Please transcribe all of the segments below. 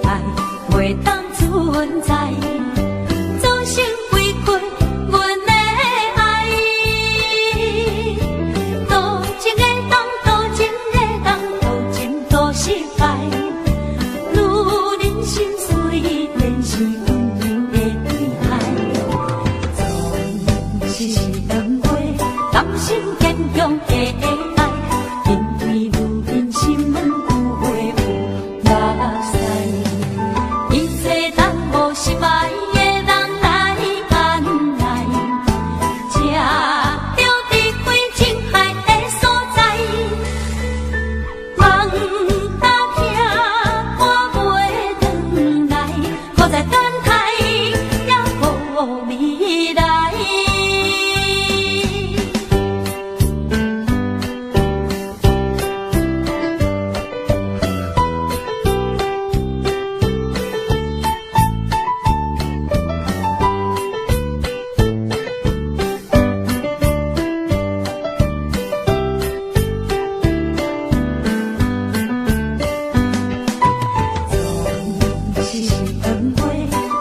爱袂当存在，造成委屈阮的爱。多情的当，多情的当，多情多失败。女人心虽然是温柔的女孩，总是长过甘心坚强的爱。因为女人心软有会有目屎，一切当无失败的人来安来，吃着智慧情海的所在。梦打听我袂转来，搁再等待也无未来。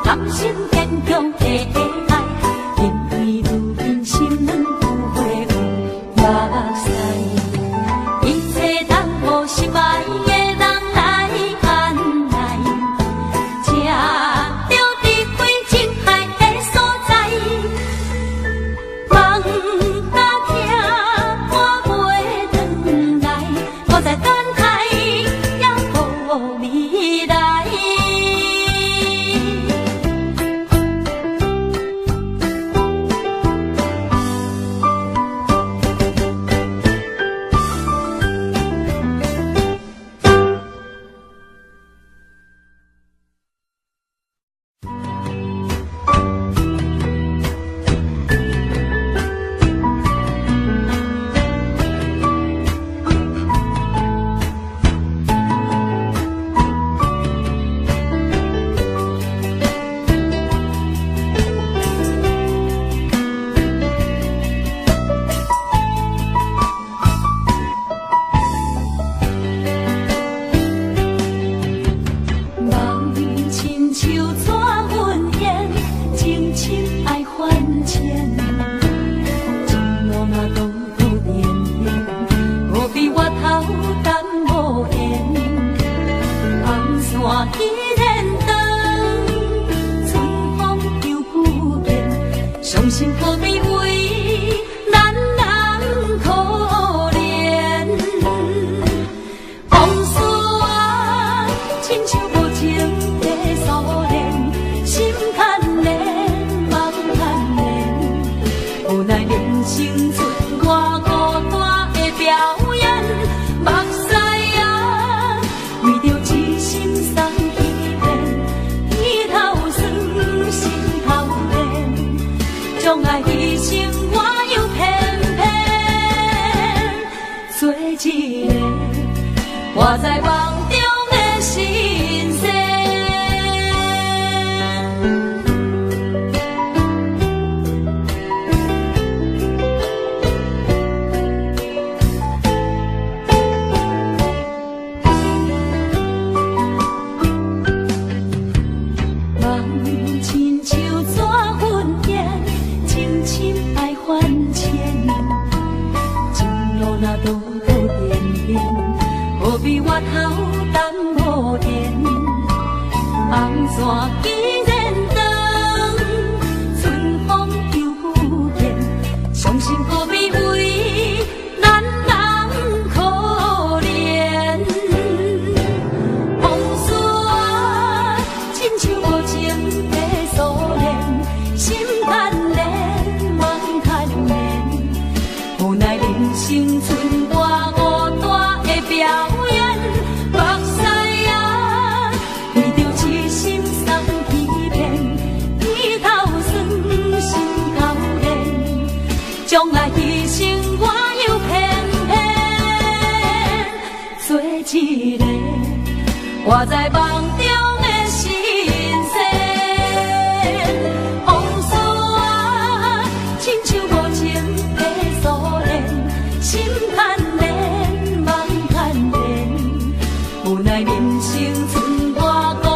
甘心坚强的爱，因为女人心软有会有目屎，一切当无失败的人来安来，吃着智慧情海的所在。梦打听我袂转来，搁再等待也无未来。依然长，春风又不见，伤心何必为咱人可怜？往事啊，亲像无情的锁链，心牵连，梦牵连，无奈人生出我孤单的表演，目屎啊，为着痴心送。将爱牺牲，我又偏偏做一个活在梦中的神仙。梦亲像纸云烟，情深爱还钱，情路若多多点点，何必回头等无言？红线依然长，春风又不见，伤心何必为咱人可怜？往事啊，亲像无情的锁链，心牵连，梦牵连，无奈人生剩我孤单的表演，目屎啊，为着痴心送欺骗，天头酸，心头连，将爱牺牲我又偏偏做一个活在梦中的神仙。往事啊，亲像无情的锁链，心牵连，梦牵连，无奈人生剩我。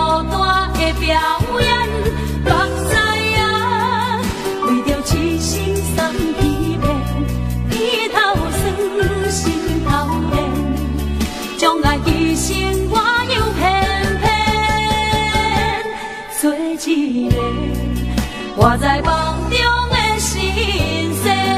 一个活在梦中的神仙。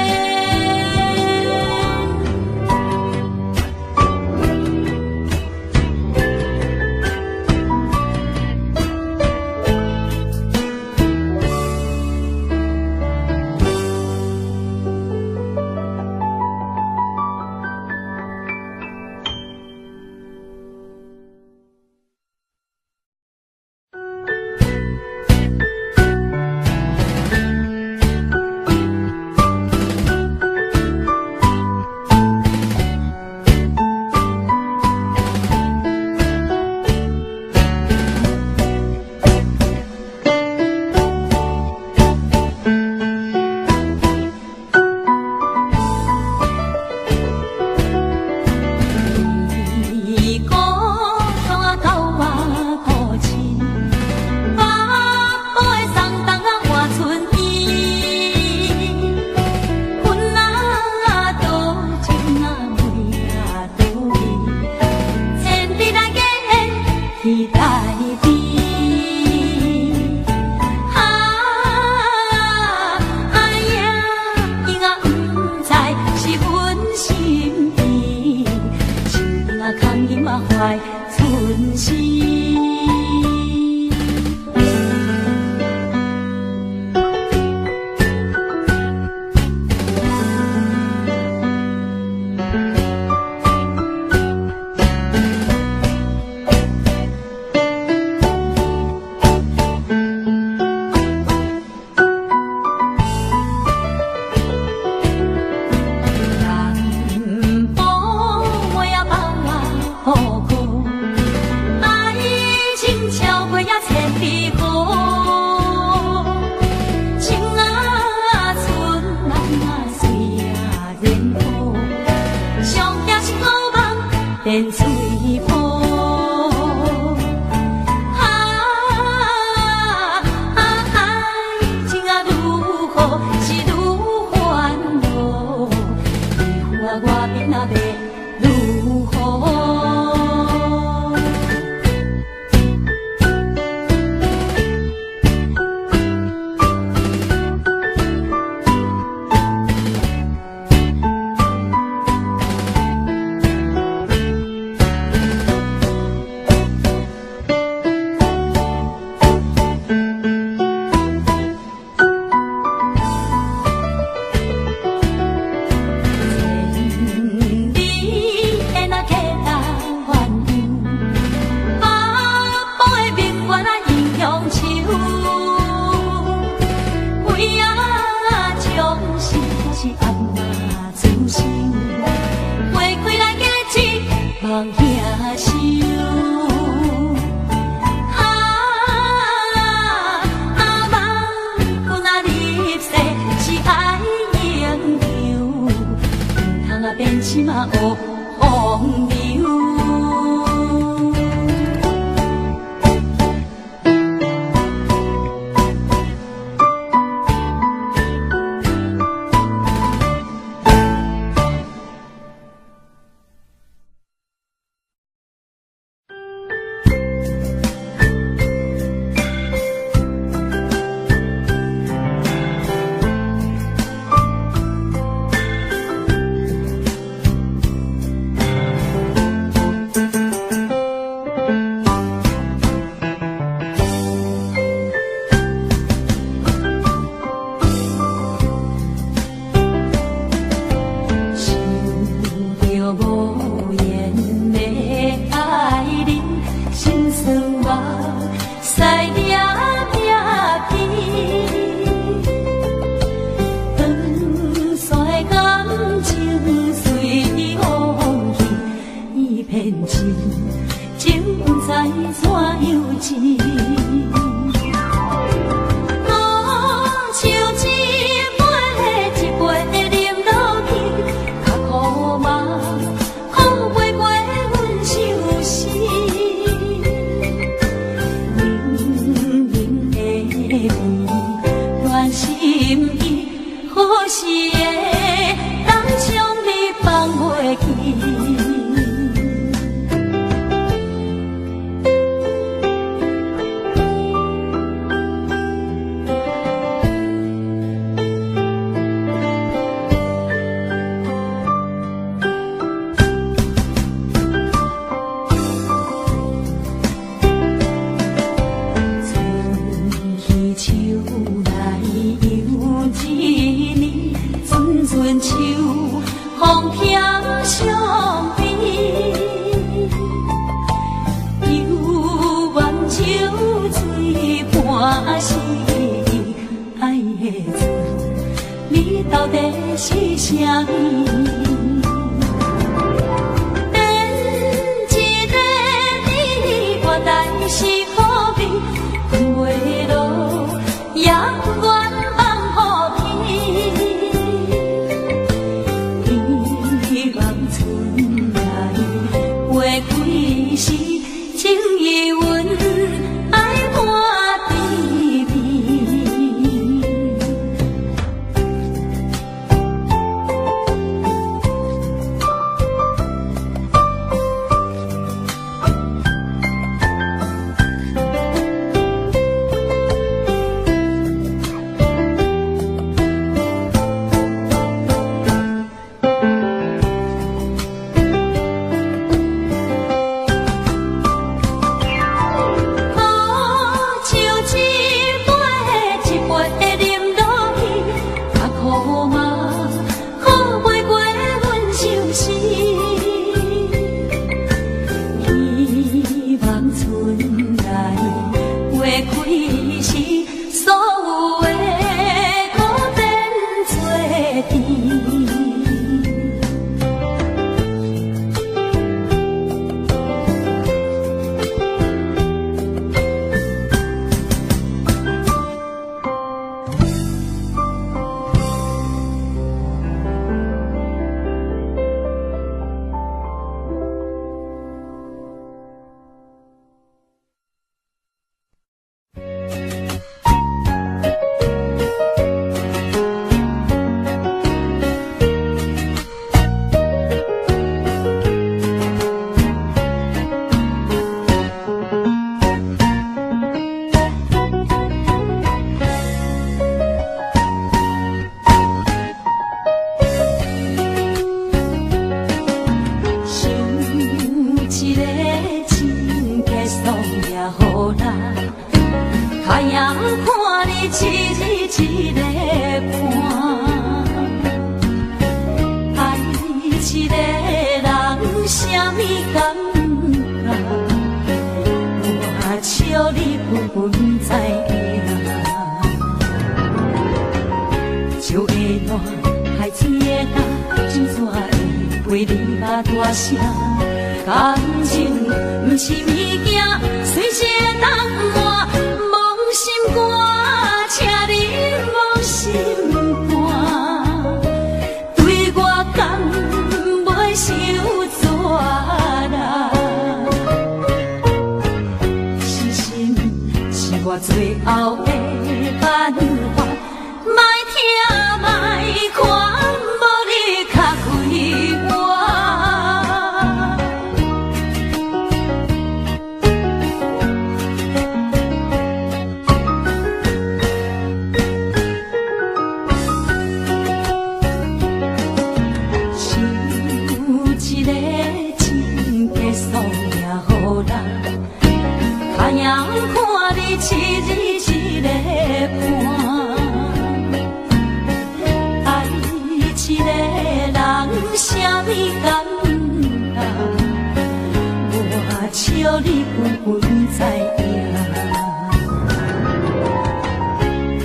水半是爱的船，你到底是啥物？连一个你我来是可比，困袂落也愿望予天。希望春来花开时，情意阮爱满地面。感情不是物件，随时会当换。妄心肝，请你妄心肝，对我敢袂受责啦。是心是我最后的办法，莫听莫看，无你较开我。一日一个伴，爱一个人啥物感觉，我笑你分分知影。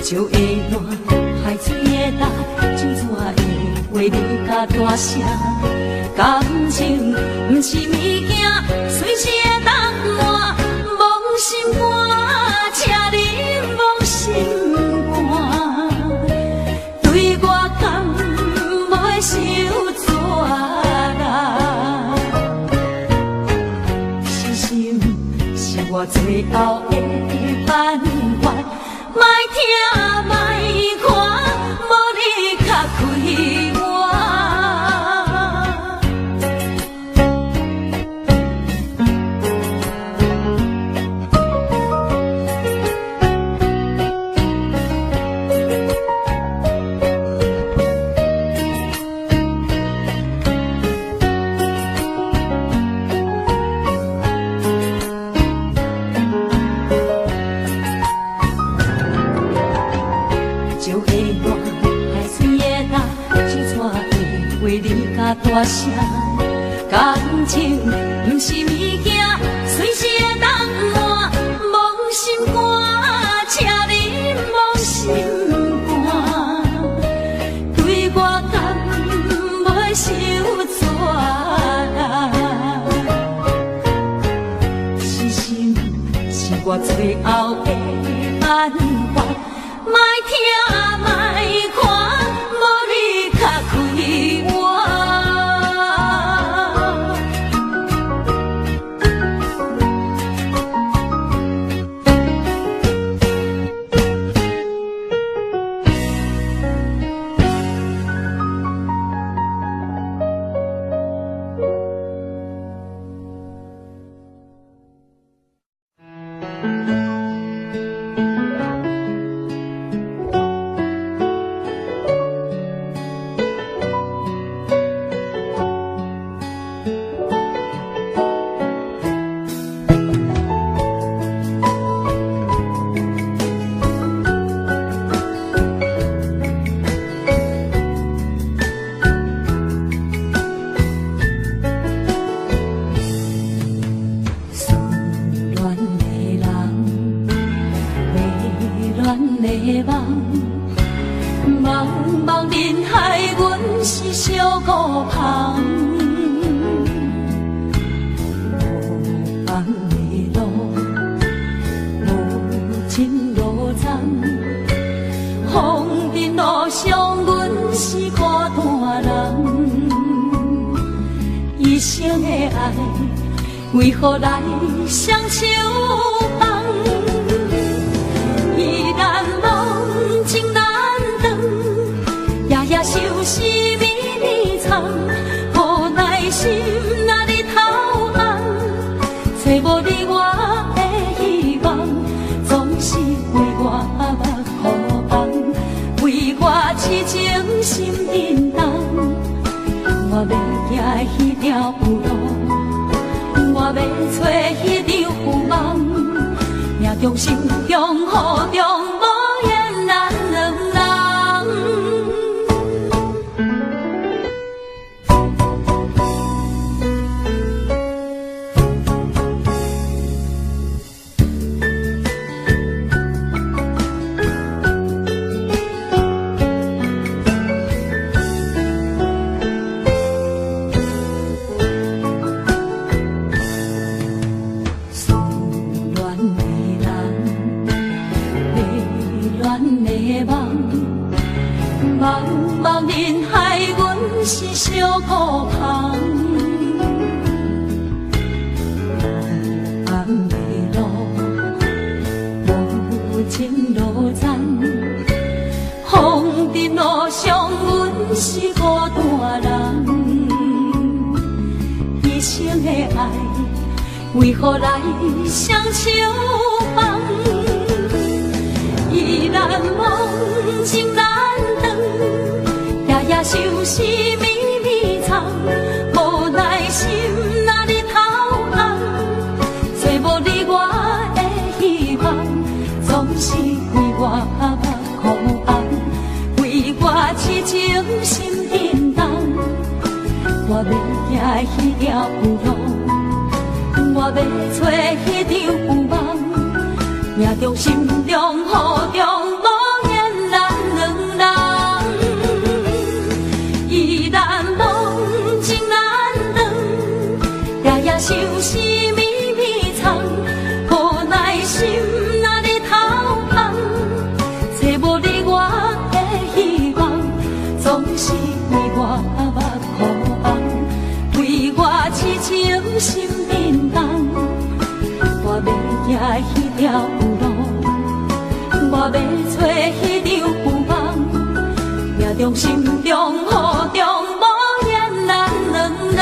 石会烂，海水会干，真怎会为你甲大声？感情不是物件，随时会当换，妄心肝。请你妄心肝，对我敢袂受责啦。是心是我最后的办法，莫听莫看，无你较开我。大声，感情不是物件，随时会当换，妄最后的办法，莫听莫看，无你较开我。茫茫人海，阮是小孤芳。无望的路，无情路残。风尘路上，阮是孤单人。一生的爱，为何来双手放？依然梦情难断，夜夜想思绵绵藏，无奈心若日头暗，找无你我的希望，总是为我目苦红，为我痴情心沉重。我要行迄条路，我要找迄场浮梦，命中心中雨中无言咱两人。茫茫人海，阮是小孤芳。无望的路，无情路残。风尘路上，阮是孤单人。一生的爱，为何来双手放？依然梦情难断，夜夜想思绵绵藏，无奈心若日头暗，找无你我的希望，总是为我目苦红，为我痴情心沉重。我要行迄条路，我要找迄场浮梦，命中心中雨中无言咱两人。依然梦情难断，夜夜想思绵绵藏，无奈心若日头暗，找无你我的希望，总是为我目苦红，为我痴情心沉重。我要行迄条路，我要找迄场浮梦，命中心中雨中无言咱两人。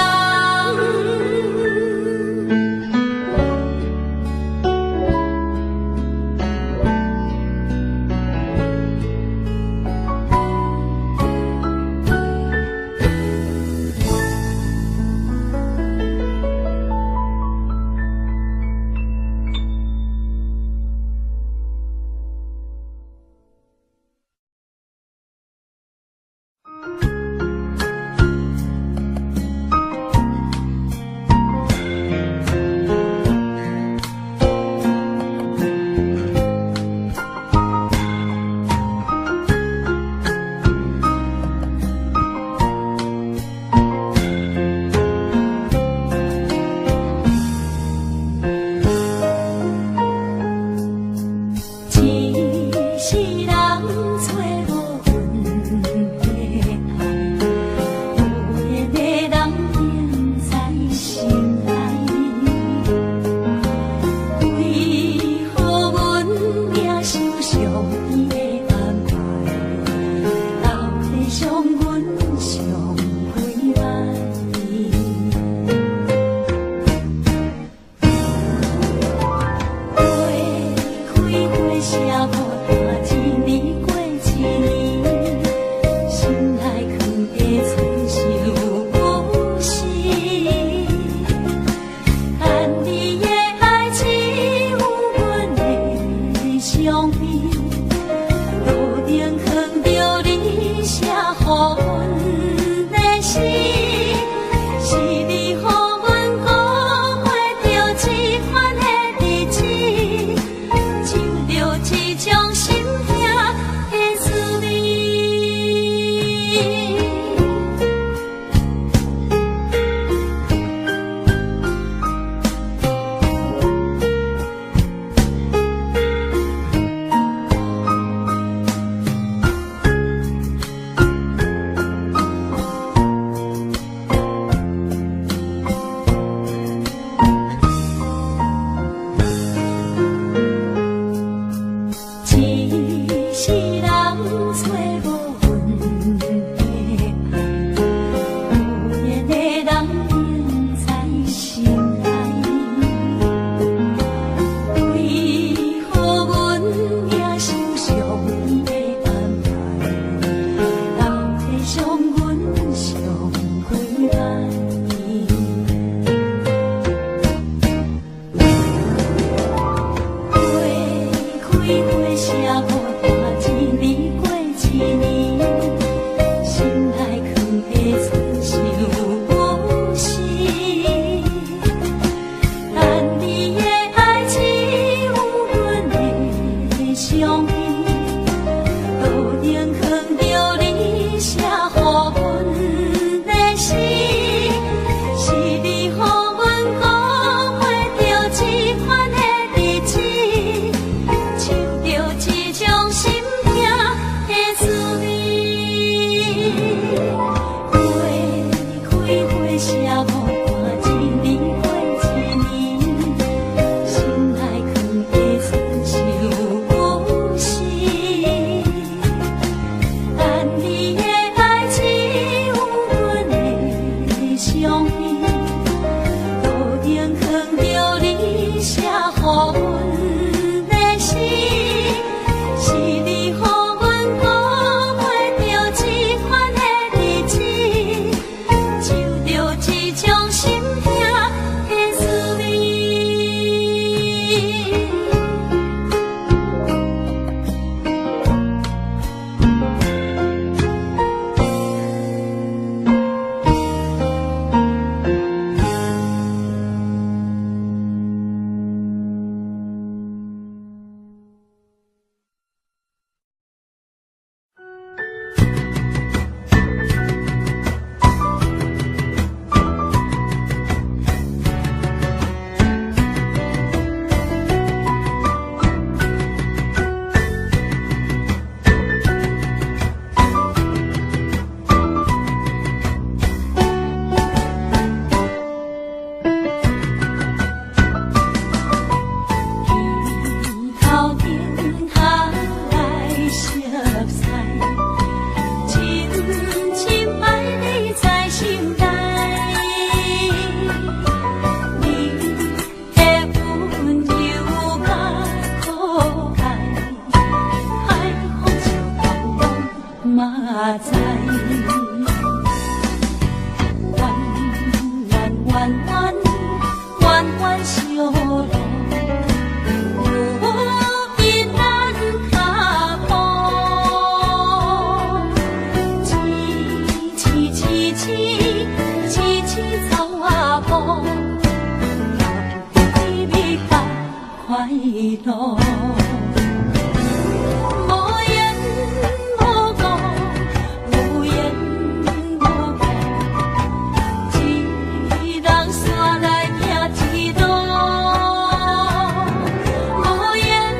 无言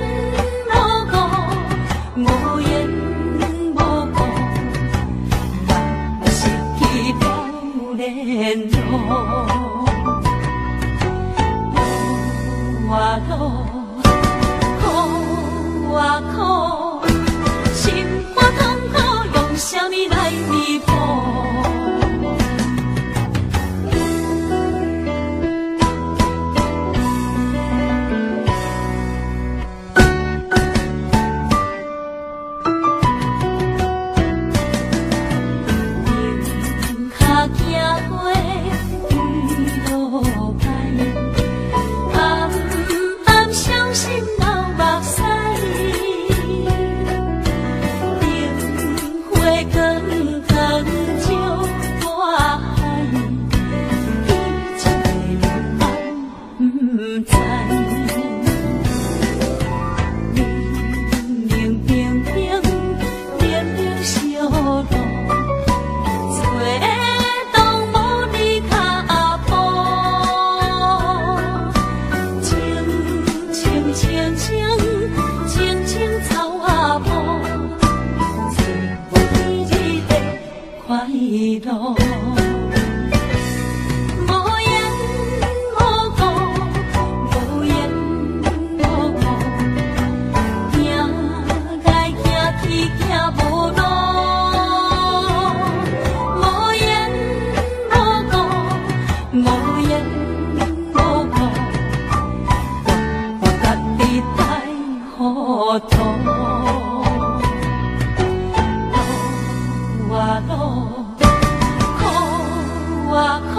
无路。无言无故，无言无故，行来行去行无路。无言无故，无言无故，我家己太糊涂。路啊路。苦啊苦，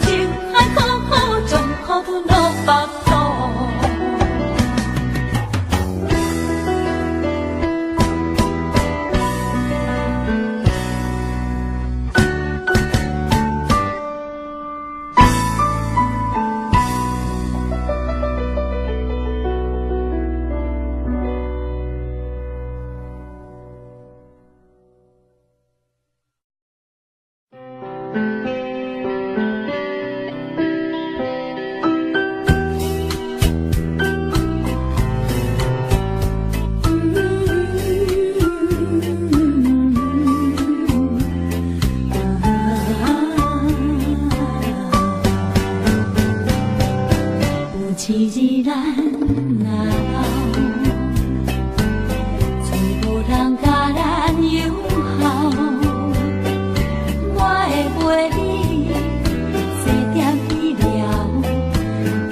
情海苦苦，将苦吞落腹肚。一日咱若老，找无人甲咱友好。我会陪你坐点去聊，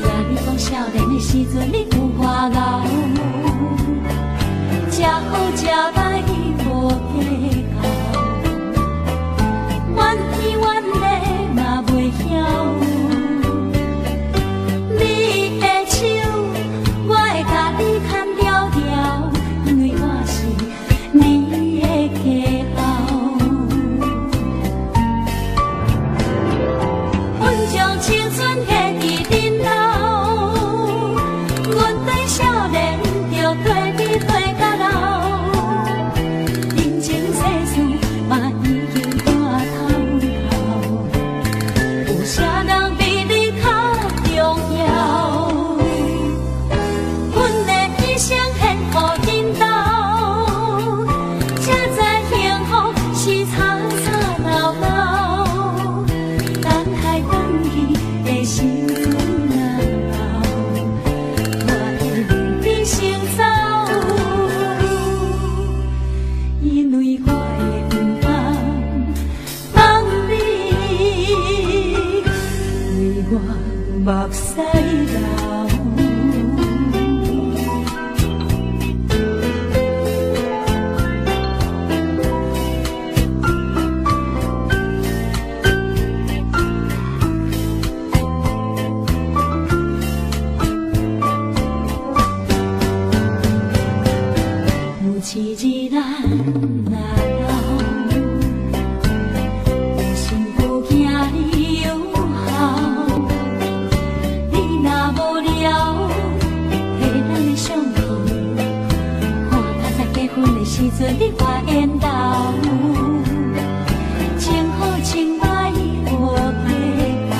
听你讲少年的时阵你有外敖，吃好吃歹无计较，怨天怨地嘛袂晓。目屎流。有一日咱若老，有心不惊你有好。你若无聊，摕咱的相片，看咱在结婚的时阵你画缘投，情好情歹无计较，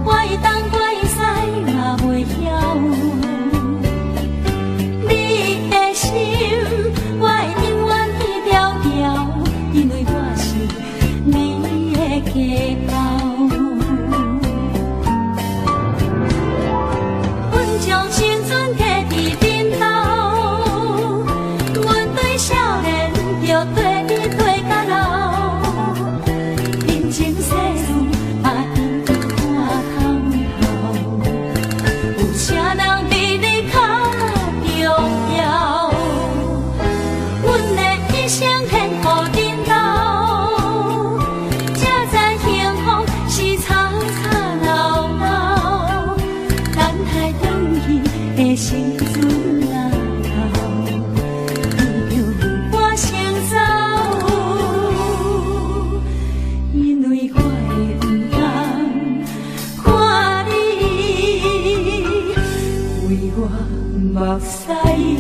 怪东怪西嘛袂晓。因为我是你的家狗，阮将青春摕伫面头，阮对少年就对你对到老，人情世事嘛应该看透，有啥人比你较重要？阮的一生献予你。的时阵啊，你就为我先走，因为我会不甘看你为我目屎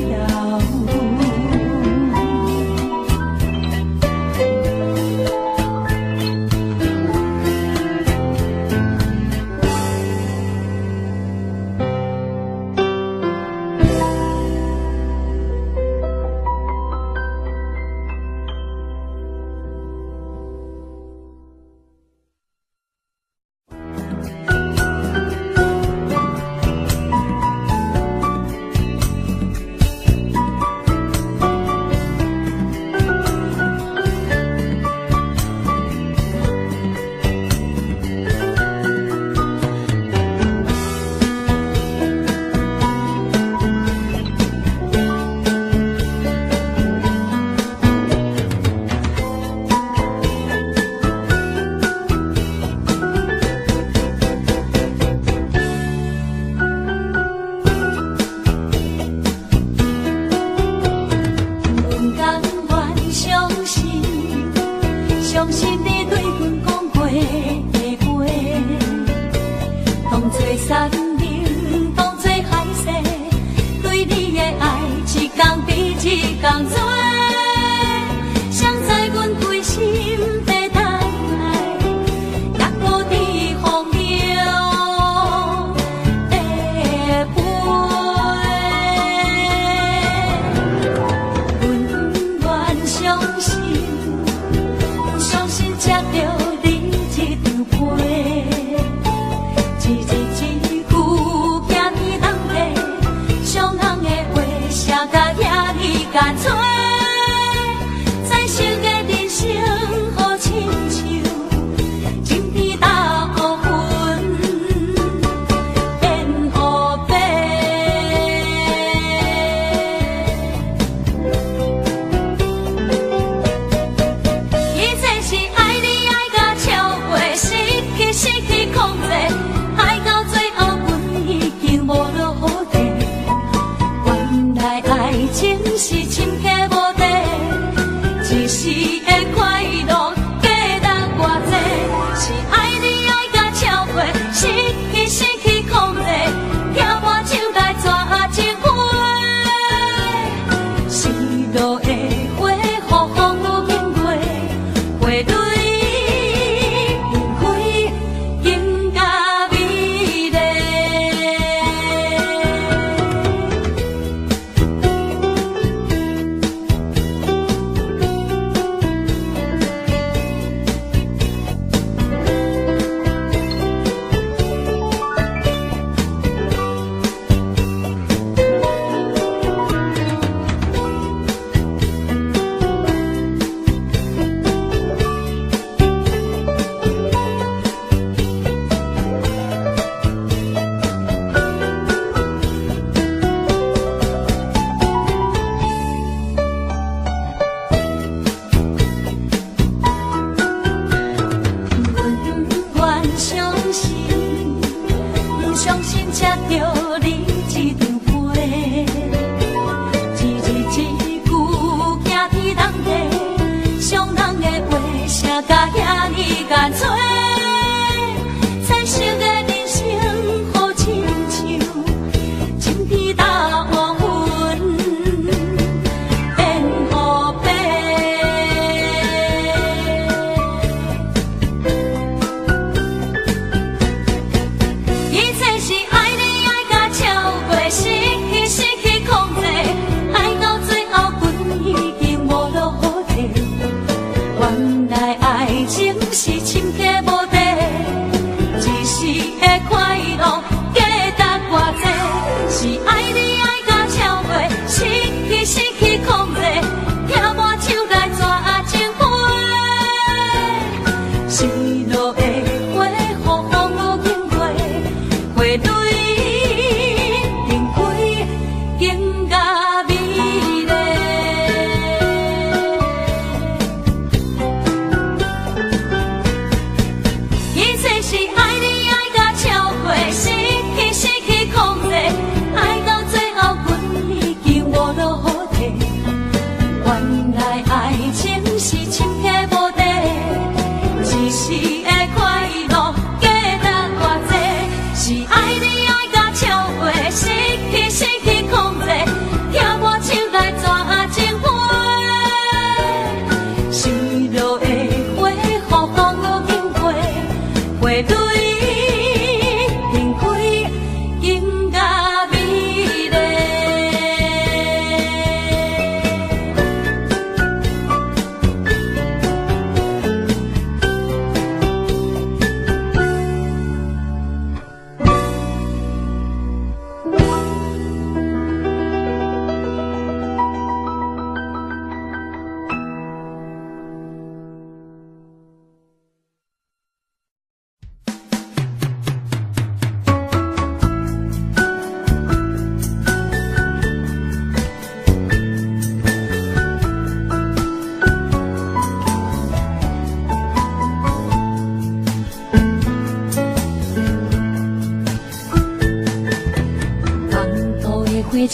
流。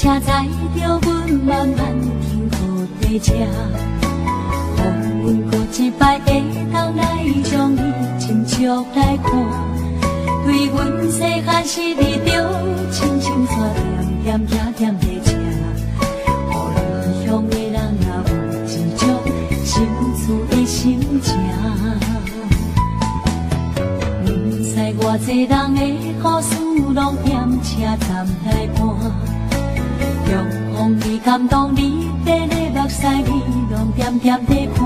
车载着阮慢慢停靠在这，予阮搁一摆会当来将你亲像来看，对阮细汉时你着清清山点点行点在这，予异乡的人也有一种心事的心情。不知偌济人的故事，拢踮车站来伴。用风你感动你，白的目屎你拢点点在看。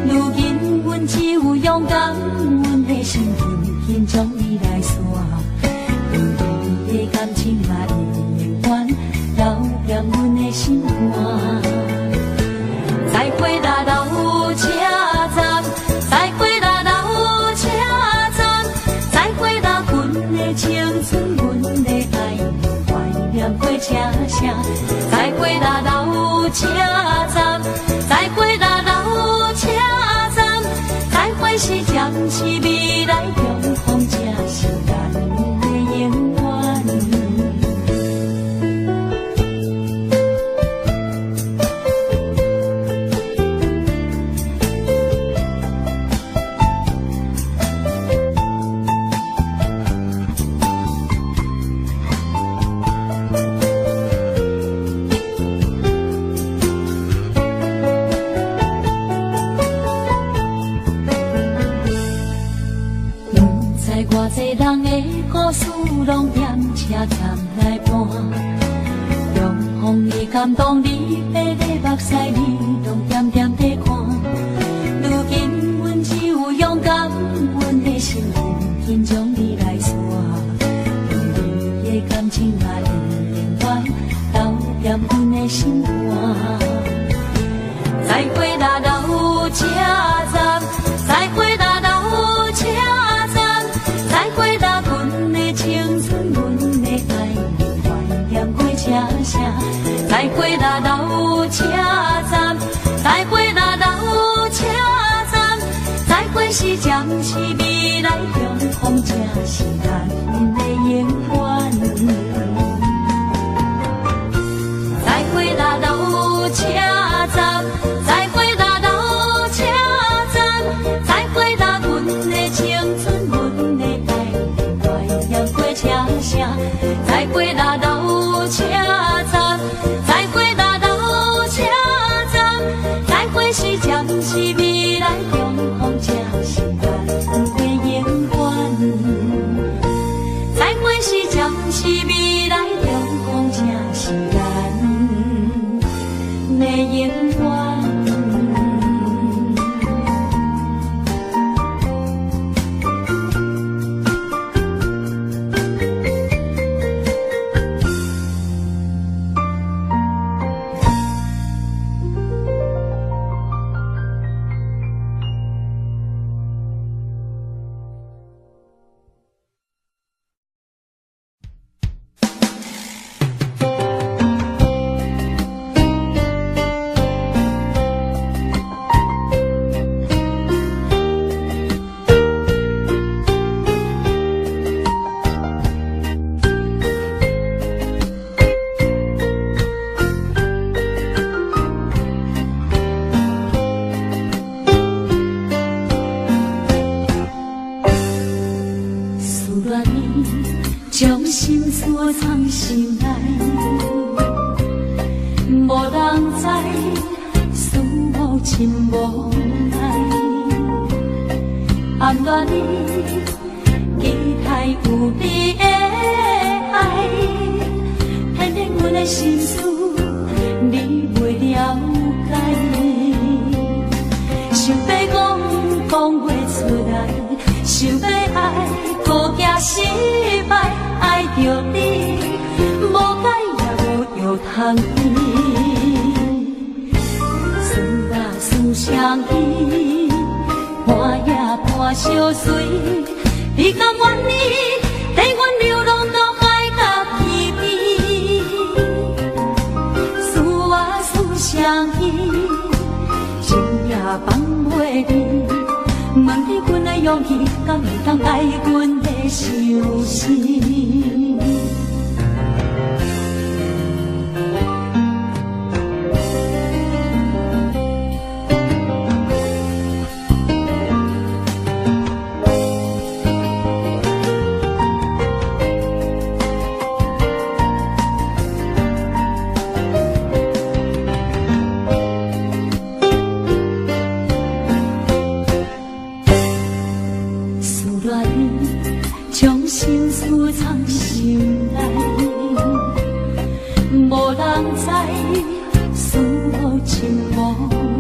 如今阮只有勇敢，阮的心紧紧将你来线。对你的感情嘛，永远留念阮的心肝。再会啦，老车站，再会啦，老车站，再会啦，阮的青春，阮的爱，怀念过车声。再会啦，老车站，再会啦，老车站，再会是暂时未来永恒，这是咱的永远。偌济人的故事，拢踮车站来伴。用风你感动你，白的目屎你拢点点在看。如今阮只有勇敢，阮的心紧紧将你来线。对你的感情嘛，永远留念阮的心肝。再会啦，老车站，再会啦，老车站。再会啦，阮的青春，阮的爱，怀念过车声。再会啦，老车站，再会啦，老车站，再会是暂时未来永恒，这是咱的永远。再会啦，老车站，再会啦，老车站，再会啦，阮的青春，阮的再会啦，老车站，再会啦，老车站，再会是暂时未来永恒，这是咱的永远。再会是暂时未来永恒，这是咱的永远。将心事藏心内，无人知，思无情无奈。暗恋你，期待有你的爱，偏偏阮的心事你袂了解。想要讲讲袂出来，想要爱，搁惊失败。爱着你，无解也无药通医。思啊思相依，伴也伴相随。你甘愿意，带阮流浪到海角天边。思啊思相依，情也放袂离。问你阮的勇气，敢会当爱阮的相思？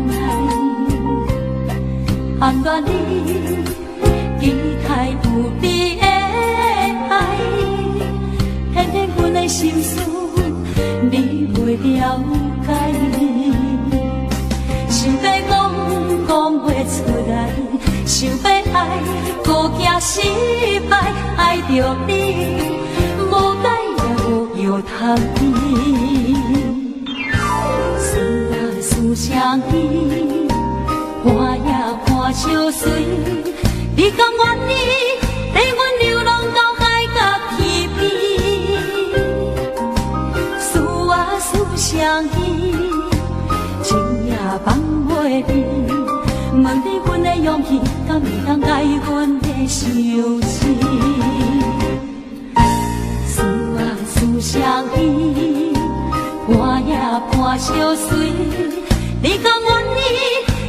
来，含恋你，期待有你的爱，偏偏阮的心事你袂了解，想要讲袂出来，想要爱，搁惊失败，爱着你，无解也无药通医。思啊思谁依，看也看相随，你甘愿意带阮流浪到海角天边？思啊思谁依，情也放袂离。问你阮的勇气，敢会当爱阮的相思？思啊思谁依，看也看相随，你甘愿意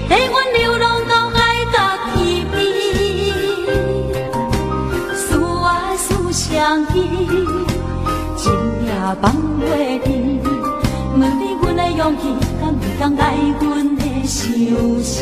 带阮流浪到海角天边？思啊思谁依，情也放袂离。问你阮的勇气，敢会当爱阮的相思？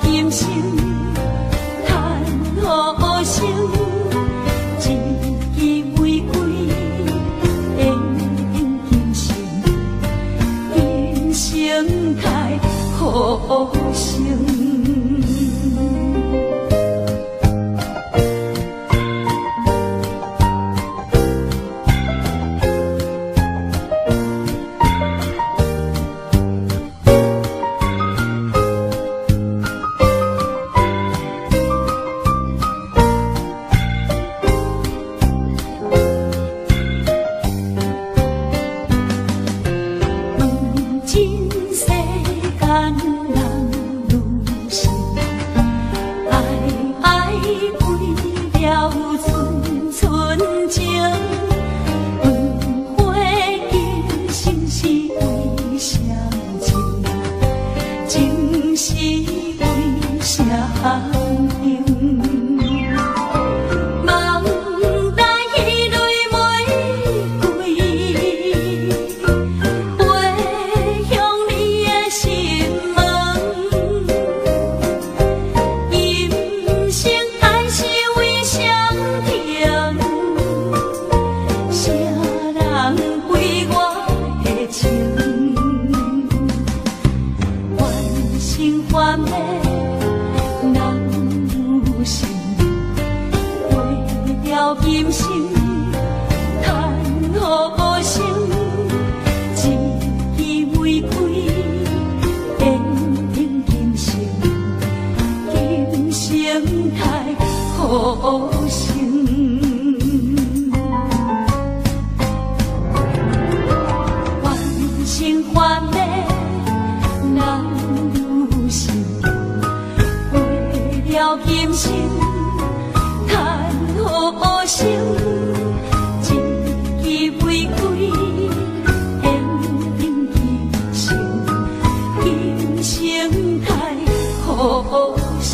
今生叹何生，一枝玫瑰延今生，今生太可惜。太可惜。今生叹何生，一期玫瑰献尽今生，今生太何生。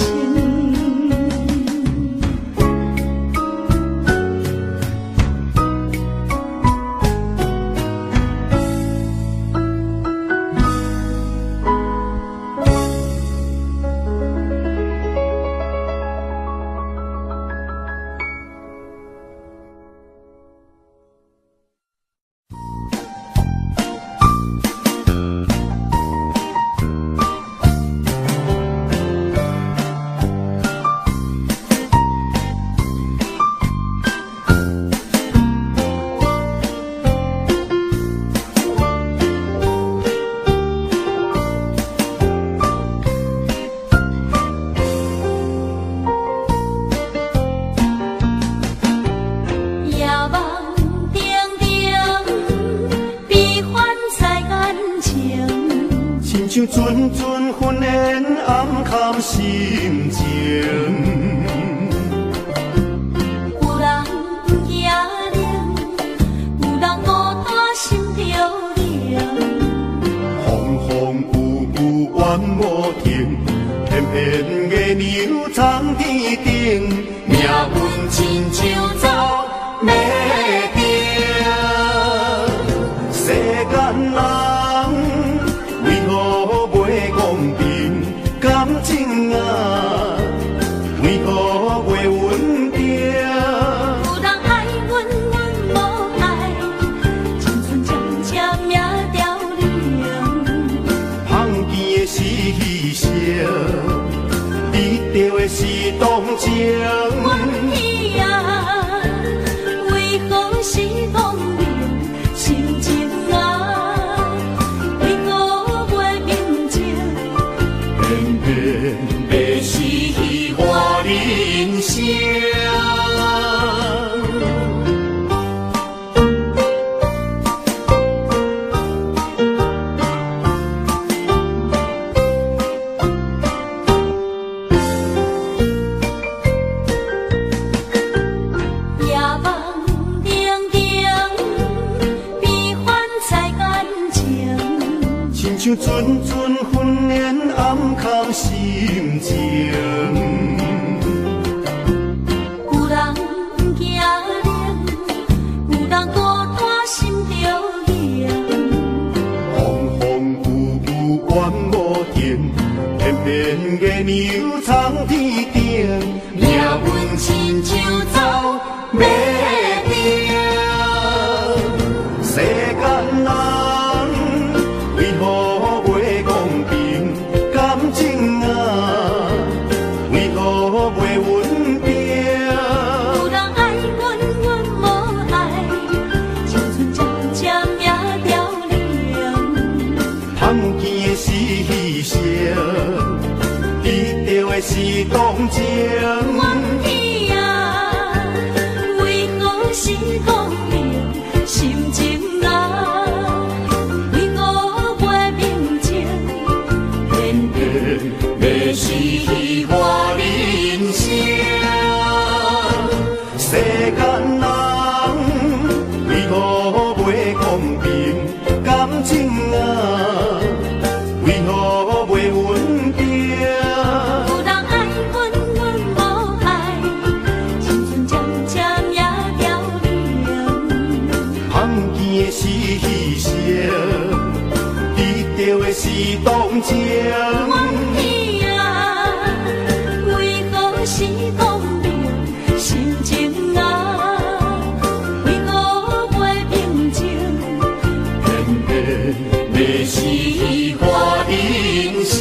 像阵阵云烟暗藏心情，有人惊灵，有人孤单心着凉。风风雨雨怨无停，偏偏月亮藏天顶，命运亲像走马灯，世间人。感情啊，为何袂稳定？有人爱阮，阮无爱，青春渐渐命凋零。碰见的是牺牲，离掉的是动情。阮喜啊，为何是动情？心情啊，为何袂明净？偏偏要是我人生。夜梦定定，悲欢在眼前。亲像阵阵云烟暗藏心情，有人惊灵，有人孤单心着凉。风风雨雨怨无停，偏偏月亮藏天顶，命运亲像走马灯，世间人为何袂公平？感情啊，为何袂稳定？有人爱阮，阮无爱，青春渐渐命凋零。碰见的是牺牲，离掉的是动情。阮喜啊，为何是公平？心情啊，为何袂明净？偏偏要是我人生，世间人为何袂公平？感情啊，为何袂稳定？有人爱阮，阮无爱，青春渐渐命凋零。碰见的是牺牲，离掉的是动情。阮喜啊，为何是公平？心情啊，为何袂明净？偏偏要是我人生。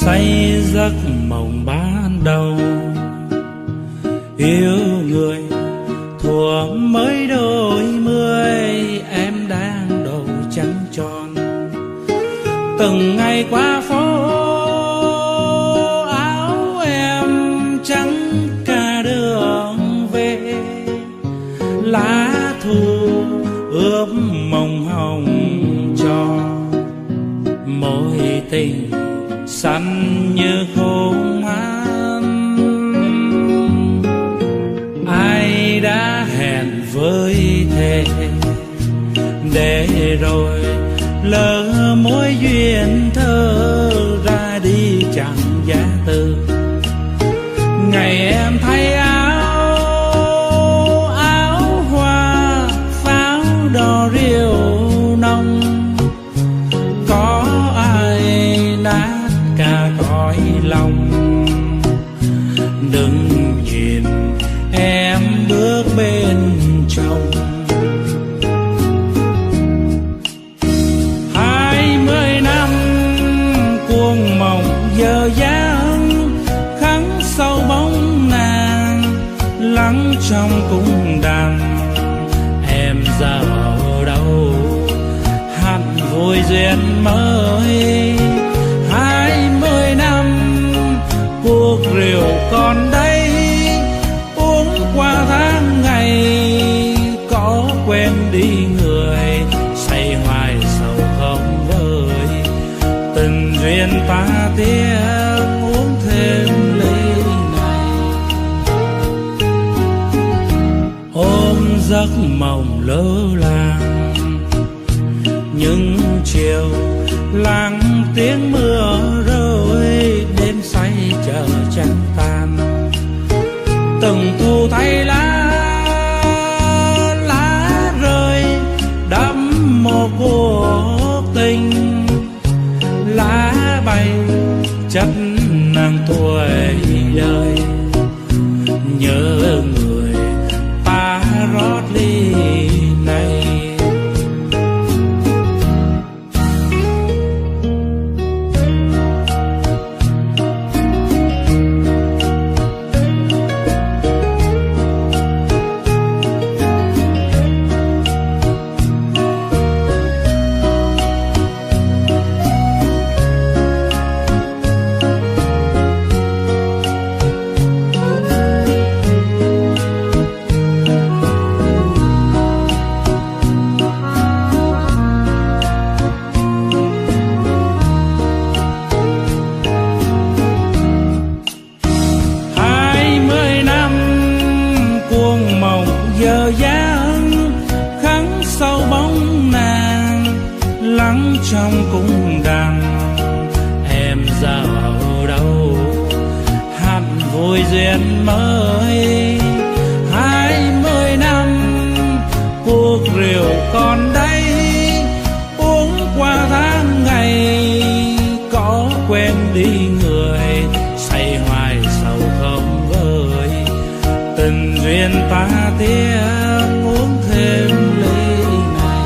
say giấc mộng ban đầu. Yêu người thuở mới đôi mươi, em đang đầu trắng tròn. Từng ngày qua phố áo em trắng cả đường về, lá thu ướp mộng hồng cho mối tình xanh như khung hát. Ai đã hẹn với thề để rồi lỡ mối duyên thơ ra đi chẳng giá từ. Ngày em thay áo hoa pháo đỏ rượu nồng, có ai nát cả cõi lòng. Đừng nhìn em bước bên trong. 20 năm cuồng mộng giờ dáng, khắc sâu bóng nàng lắng trong cung đàn. Em giờ ở đâu hẳn vui duyên mới. 20 năm cuộc rượu còn đây, uống qua tháng ngày có quen đi người. Say hoài sầu không vơi, tình duyên ta tiếc uống thêm ly này. Ôm giấc mộng lơ làng những chiều lắng tiếng mưa rơi, đêm say chờ trăng tan. Từng thu thay lá rơi đẫm mồ cuộc tình. Lá bay chất nàng tuổi đời, nhớ người ta rót ly này. Giờ dáng khắc sâu bóng nàng lắng trong cung đàn. Em giờ ở đâu hẳn vui duyên mới. 20 năm cuộc rượu còn đây, uống qua tháng ngày có quen đi người. Say hoài sầu không vơi, tình duyên ta tiếc uống thêm ly này.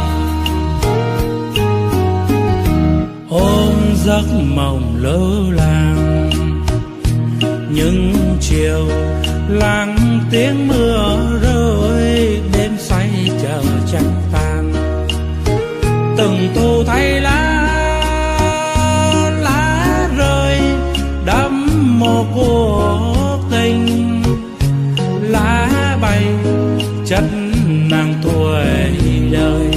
Ôm giấc mộng lơ làng những chiều lắng tiếng mưa rơi, đêm say chờ trăng tan. Từng thu thay lá rơi đẫm mồ cuộc tình. Lá bay chất nàng tuổi đời,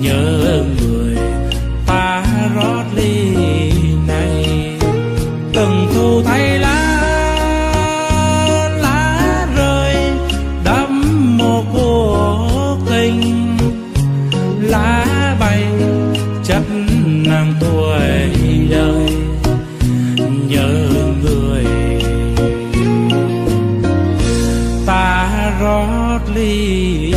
nhớ người ta rót ly này. Từng thu thay lá rơi đẫm mồ cuộc tình. Lá bay chất nàng tuổi đời, nhớ người ta rót ly